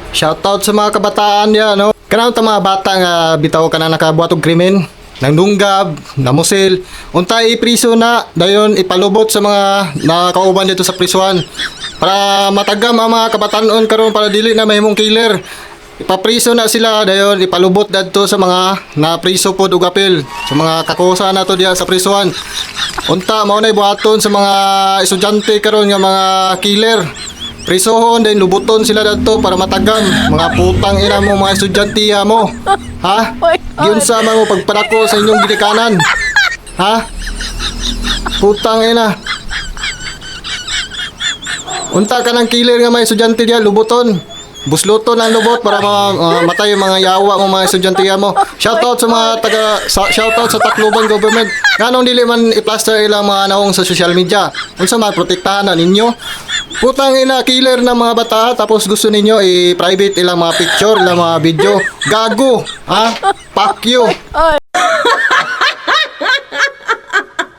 Shoutout sa mga kabataan yan, no? Kanang ta mga bata nga bitaw ka na nakabuhat og krimen, nang dunggab, namusil, untay ipriso na, dayon ipalubot sa mga nakauban dito sa prisuhan. Para matagam ang mga kabatanon karon para dili na mahimong killer. Ipapriso na sila, dayon ipalubot dadto sa mga napriso pod og apil, sa mga kakusa na to diya sa prisuhan. Unta mao nay buhaton sa mga estudyante karon nga mga killer. Prisohon din lubuton sila dadto para matagam mga putang ina mo mga estudyante mo. Ha? Giunsa man mo pagpadako sa inyong ginikanan? Ha? Putang ina. Unta ka ng killer nga mga estudyante diya lubuton. Busluton ang lubot para matay yung mga yawa mo mga estudyante mo. Shoutout sa mga shoutout sa Tacloban government. Nganong dili man i-plaster ilang mga naong sa social media. Unsa man protektahan na ninyo? Putang ina killer na mga bata tapos gusto ninyo i-private ilang mga picture, ilang mga video. Gago, ha? Fuck you.